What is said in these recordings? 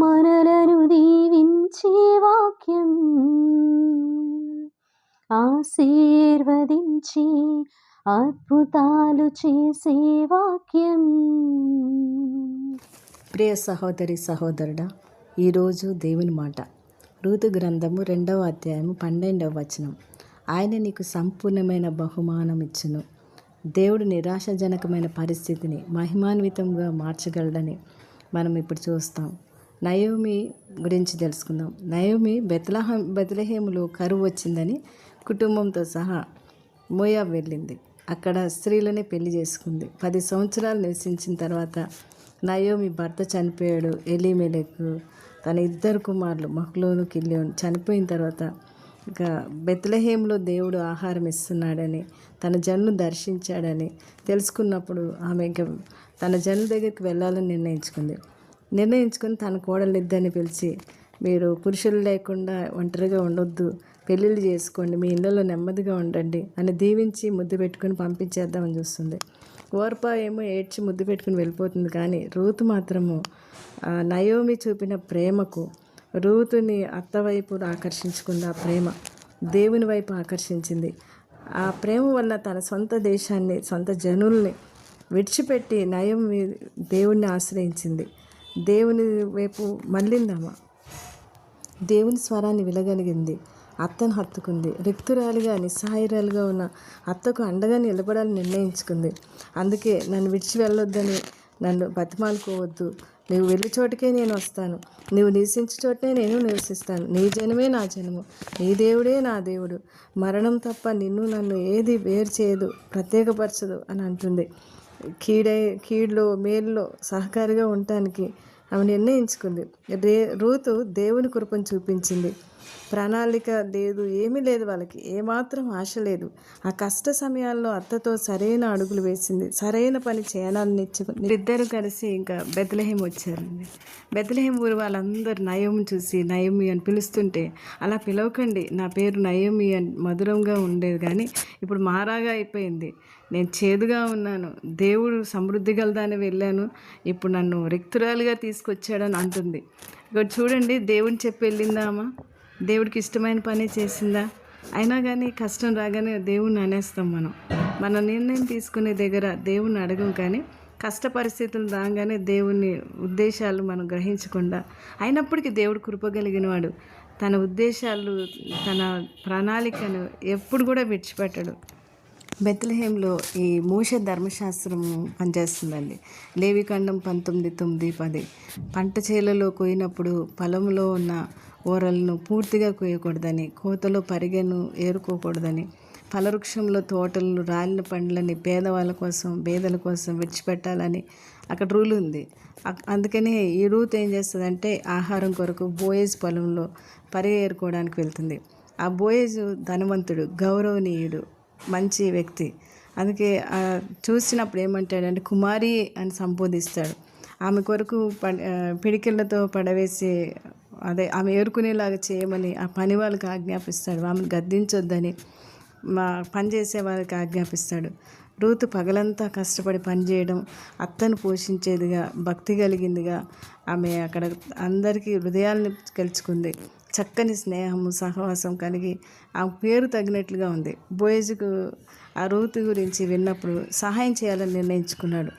మనలను దీవించే వాక్యం, ఆశీర్వదించి అద్భుతాలు చేసే వాక్యం. ప్రియ సహోదరి సహోదరుడా, ఈరోజు దేవుని మాట రూతు గ్రంథము 2వ అధ్యాయము 12వ వచనం. ఆయన నీకు సంపూర్ణమైన బహుమానం ఇచ్చును. దేవుడు నిరాశాజనకమైన పరిస్థితిని మహిమాన్వితంగా మార్చగలడని మనం ఇప్పుడు చూస్తాం. నయోమి గురించి తెలుసుకుందాం. నయోమి బెత్లెహేములో కరువు వచ్చిందని కుటుంబంతో సహా మోయాబు వెళ్ళింది. అక్కడ స్త్రీలని పెళ్లి చేసుకుంది. 10 సంవత్సరాలు నివసించిన తర్వాత నయోమి భర్త చనిపోయాడు. ఎలీమెలెకు తన 2 కుమారులు మహ్లోను కిల్యోను చనిపోయిన తర్వాత ఇక బెత్లెహేములో దేవుడు ఆహారం ఇస్తున్నాడని, తన జన్ను దర్శించాడని తెలుసుకున్నప్పుడు ఆమె ఇంకా తన జన్ను దగ్గరికి వెళ్ళాలని నిర్ణయించుకుని తన కోడలిద్దరిని పిలిచి, మీరు పురుషులు లేకుండా ఒంటరిగా ఉండొద్దు, పెళ్ళిళ్ళు చేసుకోండి, మీ ఇళ్ళలో నెమ్మదిగా ఉండండి అని దీవించి ముద్దు పెట్టుకుని పంపించేద్దామని చూస్తుంది. ఓర్పా ఏమో ఏడ్చి ముద్దు పెట్టుకుని వెళ్ళిపోతుంది. కానీ రూతు మాత్రము నయోమి చూపిన ప్రేమకు రూతుని అత్త వైపు ఆకర్షించుకుంది. ఆ ప్రేమ దేవుని వైపు ఆకర్షించింది. ఆ ప్రేమ వల్ల తన సొంత దేశాన్ని, సొంత జనుల్ని విడిచిపెట్టి నయోమి దేవుణ్ణి ఆశ్రయించింది. దేవుని వైపు మళ్ళిందమ్మ. దేవుని స్వరాన్ని వినగలిగింది. అత్తను హత్తుకుంది. రిక్తురాలిగా నిస్సహాయురాలుగా ఉన్న అత్తకు అండగా నిలబడాలని నిర్ణయించుకుంది. అందుకే నన్ను విడిచి వెళ్ళొద్దని నన్ను బతిమాలుకోవద్దు, నువ్వు వెళ్ళే చోటుకే నేను వస్తాను, నువ్వు నివసించే చోటనే నేను నివసిస్తాను, నీ జనమే నా జనము, నీ దేవుడే నా దేవుడు, మరణం తప్ప నిన్ను నన్ను ఏది వేరు చేయదు, ప్రత్యేకపరచదు అని అంటుంది. కీడులో మేలులో సహకారిగా ఉండటానికి ఆమె నిర్ణయించుకుంది. రూతు దేవుని కృపను చూపించింది. ప్రణాళిక లేదు, ఏమీ లేదు, వాళ్ళకి ఏమాత్రం ఆశ లేదు. ఆ కష్ట సమయాల్లో అత్తతో సరైన అడుగులు వేసింది, సరైన పని చేయాలని ఇచ్చుకుంది. ఇద్దరు కలిసి ఇంకా బెత్లెహేము వచ్చారండి. బెత్లెహేము ఊరు వాళ్ళందరూ నయోమి చూసి నయోమి అని పిలుస్తుంటే, అలా పిలవకండి, నా పేరు నయోమి అని మధురంగా ఉండేది, కానీ ఇప్పుడు మారాగా అయిపోయింది, నేను చేదుగా ఉన్నాను, దేవుడు సమృద్ధి గలదాన్ని వెళ్ళాను, ఇప్పుడు నన్ను రిక్తురాలుగా తీసుకొచ్చాడని అంటుంది. ఇక్కడ చూడండి, దేవుని చెప్పి వెళ్ళిందామా, దేవుడికి ఇష్టమైన పని చేసిందా? అయినా కానీ కష్టం రాగానే దేవుణ్ణి అనేస్తాం. మన నిర్ణయం తీసుకునే దగ్గర దేవుణ్ణి అడగం, కానీ కష్ట పరిస్థితులు రాగానే దేవుని ఉద్దేశాలు మనం గ్రహించకుండా, అయినప్పటికీ దేవుడు కృపగలిగిన వాడు, తన ఉద్దేశాలు, తన ప్రణాళికను ఎప్పుడు కూడా విడిచిపెట్టడు. బెత్లెహేంలో ఈ మోషే ధర్మశాస్త్రం పనిచేస్తుందండి. లేవికాండం 19:9-10. పంట చేలలో కోయినప్పుడు పొలంలో ఉన్న ఓరలను పూర్తిగా కోయకూడదని, కోతలో పరిగెను ఏరుకోకూడదని, ఫలవృక్షంలో తోటలను రాలిన పండ్లని పేదవాళ్ళ కోసం, బేదల కోసం విడిచిపెట్టాలని అక్కడ రూల్ ఉంది. అందుకని ఈ రూత్ ఏం చేస్తుందంటే ఆహారం కొరకు బోయేజ్ పొలంలో పరిగె ఏరుకోవడానికి వెళ్తుంది. ఆ బోయేజు ధనవంతుడు, గౌరవనీయుడు, మంచి వ్యక్తి. అందుకే చూసినప్పుడు ఏమంటాడంటే కుమారి అని సంబోధిస్తాడు. ఆమె కొరకు పిడికిళ్ళతో పడవేసి ఆమె ఏరుకునేలాగా చేయమని ఆ పని వాళ్ళకి ఆజ్ఞాపిస్తాడు. ఆమెను గద్దించొద్దని పని చేసే వాళ్ళకి ఆజ్ఞాపిస్తాడు. రూతు పగలంతా కష్టపడి పనిచేయడం, అత్తను పోషించేదిగా, భక్తి కలిగిందిగా ఆమె అక్కడ అందరికీ హృదయాలను గెలుచుకుంది. చక్కని స్నేహము, సహవాసం కలిగి ఆ పేరు తగినట్లుగా ఉంది. బోయేజుకు ఆ రూతు గురించి విన్నప్పుడు సహాయం చేయాలని నిర్ణయించుకున్నాడు.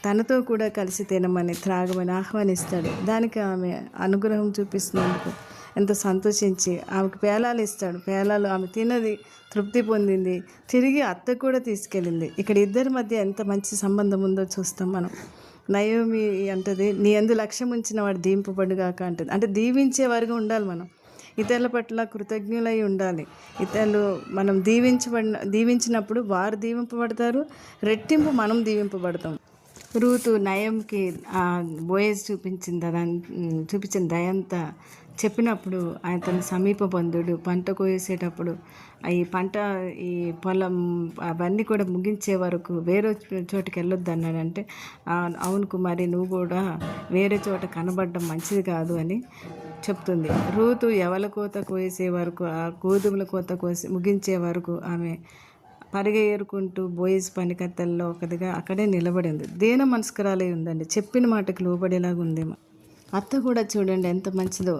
తనతో కూడా కలిసి తినమని, త్రాగమని ఆహ్వానిస్తాడు. దానికి ఆమె అనుగ్రహం చూపిస్తున్నందుకు ఎంతో సంతోషించి ఆమెకు పేలాలు ఇస్తాడు. పేలాలు ఆమె తిన్నది, తృప్తి పొందింది, తిరిగి అత్త కూడా తీసుకెళ్ళింది. ఇక్కడ ఇద్దరి మధ్య ఎంత మంచి సంబంధం ఉందో చూస్తాం మనం. నయోమి అంటది, నీ యందు లక్ష్యం ఉంచిన వాడు దీవింపబడుగాక అంటుంది. అంటే దీవించేవారుగా ఉండాలి మనం, ఇతరుల పట్ల కృతజ్ఞులై ఉండాలి. ఇతరులు మనం దీవించినప్పుడు వారు దీవింపబడతారు, రెట్టింపు మనం దీవింపబడతాం. రూతు నయోమికి బోయేజ్ చూపించిన దయంతా చెప్పినప్పుడు ఆయన తన సమీప బంధువుడు పంట కోసేటప్పుడు ఈ పొలం అవన్నీ కూడా ముగించే వరకు వేరే చోటుకి వెళ్ళొద్దు అన్నాడంటే, అవును కుమారి, నువ్వు కూడా వేరే చోట కనబడడం మంచిది కాదు అని చెప్తుంది. రూతు ఎవల కోత కోసే వరకు, ఆ గోధుమల కోత ముగించే వరకు ఆమె పరిగె ఏరుకుంటూ బోయేజ్ పనికత్తెల్లో ఒకదిగా అక్కడే నిలబడింది. దీన మనస్కరాలై ఉందండి. చెప్పిన మాటకు లోబడేలాగా ఉందేమో. అత్త కూడా చూడండి ఎంత మంచిదో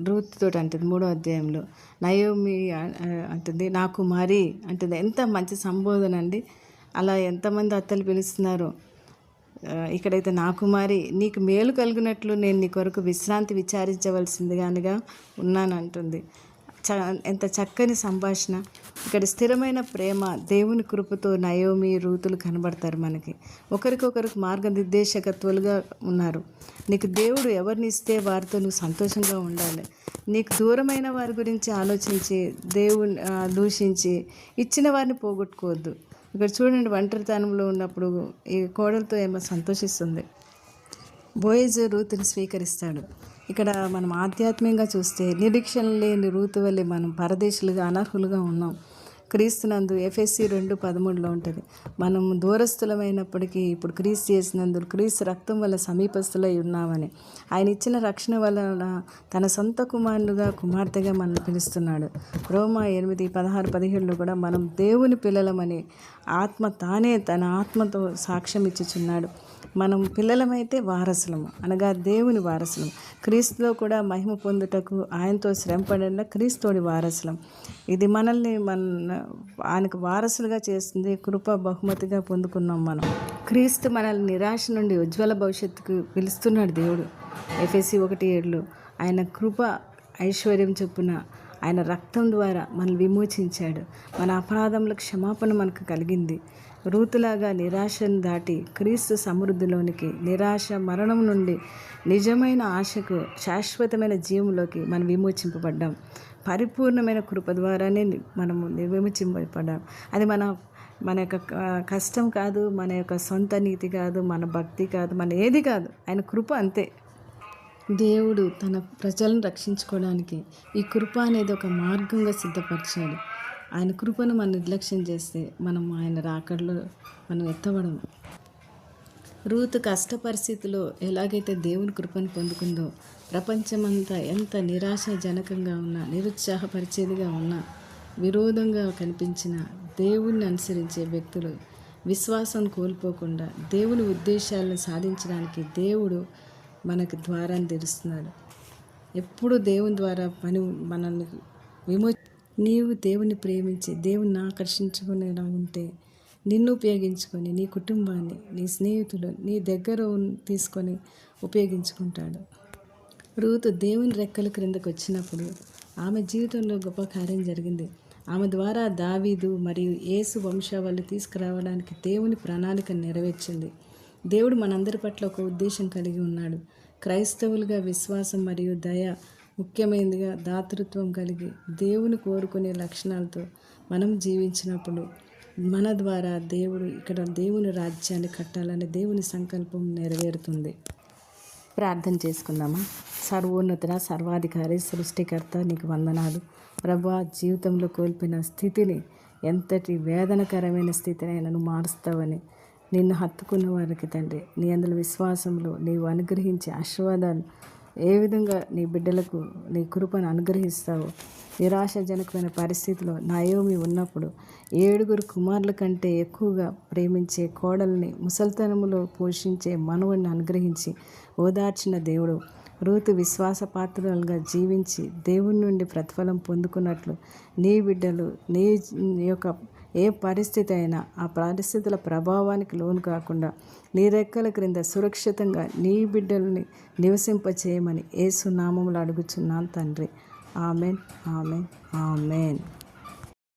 రూత్తో అంటుంది 3వ అధ్యాయంలో. నయోమి అంటుంది నా కుమారి అంటుంది. ఎంత మంచి సంబోధన అండి. అలా ఎంతమంది అత్తలు పిలుస్తున్నారో. ఇక్కడైతే నా కుమారి నీకు మేలు కలిగినట్లు నేను నీ కొరకు విశ్రాంతి విచారించవలసిందిగానుగా ఉన్నానంటుంది. ఎంత చక్కని సంభాషణ. ఇక్కడ స్థిరమైన ప్రేమ, దేవుని కృపతో నయోమి రూతులు కనబడతారు మనకి. ఒకరికొకరికి మార్గనిర్దేశకత్వాలుగా ఉన్నారు. నీకు దేవుడు ఎవరిని ఇస్తే వారితో నువ్వు సంతోషంగా ఉండాలి. నీకు దూరమైన వారి గురించి ఆలోచించి దేవుని దూషించి ఇచ్చిన వారిని పోగొట్టుకోవద్దు. ఇక్కడ చూడండి, ఒంటరితనంలో ఉన్నప్పుడు ఈ కోడలతో ఏమో సంతోషిస్తుంది. బోయజు రూతుని స్వీకరిస్తాడు. ఇక్కడ మనం ఆధ్యాత్మికంగా చూస్తే నిరీక్షణ లేని రూతు వల్లే మనం పరదేశులుగా అనర్హులుగా ఉన్నాం. క్రీస్తునందు ఎఫెసీ 2:13 ఉంటుంది. మనం దూరస్థులమైనప్పటికీ ఇప్పుడు క్రీస్తు చేసినందు క్రీస్తు రక్తం వల్ల సమీపస్థులై ఉన్నామని, ఆయన ఇచ్చిన రక్షణ వలన తన సొంత కుమార్తెగా మనం పిలుస్తున్నాడు. రోమా 8:16-17 కూడా మనం దేవుని పిల్లలమని ఆత్మ తానే తన ఆత్మతో సాక్ష్యం ఇచ్చుచున్నాడు. మనం పిల్లలమైతే వారసులము, అనగా దేవుని వారసులం. క్రీస్తులో కూడా మహిమ పొందుటకు ఆయనతో శ్రమపడిన క్రీస్తుని వారసులం. ఇది మనల్ని ఆయనకు వారసులుగా చేస్తుంది. కృప బహుమతిగా పొందుకున్నాం మనం. క్రీస్తు మనల్ని నిరాశ నుండి ఉజ్వల భవిష్యత్తుకు పిలుస్తున్నాడు దేవుడు. ఎఫెసీ 1:7 ఆయన కృప ఐశ్వర్యం చొప్పున ఆయన రక్తం ద్వారా మనల్ని విమోచించాడు. మన అపరాధముల క్షమాపణ మనకు కలిగింది. రూతులాగా నిరాశను దాటి క్రీస్తు సమృద్ధిలోనికి, నిరాశ మరణం నుండి నిజమైన ఆశకు, శాశ్వతమైన జీవంలోకి మనం విమోచింపబడ్డాం. పరిపూర్ణమైన కృప ద్వారానే మనము విమోచింపబడ్డాం. అది మన యొక్క కష్టం కాదు, మన యొక్క సొంత నీతి కాదు, మన భక్తి కాదు, మన ఏది కాదు, ఆయన కృప అంతే. దేవుడు తన ప్రజలను రక్షించుకోవడానికి ఈ కృప అనేది ఒక మార్గంగా సిద్ధపరిచాడు. ఆయన కృపను మనం నిర్లక్ష్యం చేస్తే మనం ఆయన రాకడలో మనం ఎత్తబడము. రూతు కష్ట పరిస్థితిలో ఎలాగైతే దేవుని కృపను పొందుకుందో, ప్రపంచమంతా ఎంత నిరాశాజనకంగా ఉన్నా, నిరుత్సాహపరిచేదిగా ఉన్నా, విరోధంగా కనిపించిన దేవుణ్ణి అనుసరించే వ్యక్తులు విశ్వాసం కోల్పోకుండా దేవుని ఉద్దేశాలను సాధించడానికి దేవుడు మనకు ద్వారాన్ని తెరుస్తున్నాడు. ఎప్పుడు దేవుని ద్వారా మనల్ని నీవు దేవుని ప్రేమించి దేవుని ఆకర్షించుకునేలా ఉంటే నిన్ను ఉపయోగించుకొని, నీ కుటుంబాన్ని, నీ స్నేహితులు నీ దగ్గర తీసుకొని ఉపయోగించుకుంటాడు. రూతు దేవుని రెక్కల క్రిందకు వచ్చినప్పుడు ఆమె జీవితంలో గొప్ప కార్యం జరిగింది. ఆమె ద్వారా దావీదు మరియు యేసు వంశావళి తీసుకురావడానికి దేవుని ప్రణాళిక నెరవేర్చింది. దేవుడు మనందరి పట్ల ఒక ఉద్దేశం కలిగి ఉన్నాడు. క్రైస్తవులుగా విశ్వాసం మరియు దయ ముఖ్యమైనదిగా, దాతృత్వం కలిగి దేవుని కోరుకునే లక్షణాలతో మనం జీవించినప్పుడు మన ద్వారా దేవుడు ఇక్కడ దేవుని రాజ్యాన్ని కట్టాలనే దేవుని సంకల్పం నెరవేరుతుంది. ప్రార్థన చేసుకుందామా. సర్వోన్నతుడ, సర్వాధికారి, సృష్టికర్త నీకు వందనాలు ప్రభువా. జీవితంలో కోల్పోయిన స్థితిని, ఎంతటి వేదనకరమైన స్థితినైనా నువ్వు మారుస్తావని, నిన్ను హత్తుకున్న వారికి తండ్రి నీ అందులో విశ్వాసంలో నీవు అనుగ్రహించే ఆశీర్వాదాలు ఏ విధంగా నీ బిడ్డలకు నీ కృపను అనుగ్రహిస్తావో, నిరాశాజనకమైన పరిస్థితిలో నయోమి ఉన్నప్పుడు 7 కుమారుల కంటే ఎక్కువగా ప్రేమించే కోడల్ని ముసల్తనములో పోషించే మనవుడిని అనుగ్రహించి ఓదార్చిన దేవుడు, రూతు విశ్వాసపాత్రులుగా జీవించి దేవుని నుండి ప్రతిఫలం పొందుకున్నట్లు నీ బిడ్డలు నీ యొక్క ఏ పరిస్థితి అయినా ఆ పరిస్థితుల ప్రభావానికి లోను కాకుండా నీ రెక్కల క్రింద సురక్షితంగా నీ బిడ్డల్ని నివసింపచేయమని యేసు నామములో అడుగుచున్నాను తండ్రి. Amen, amen, amen.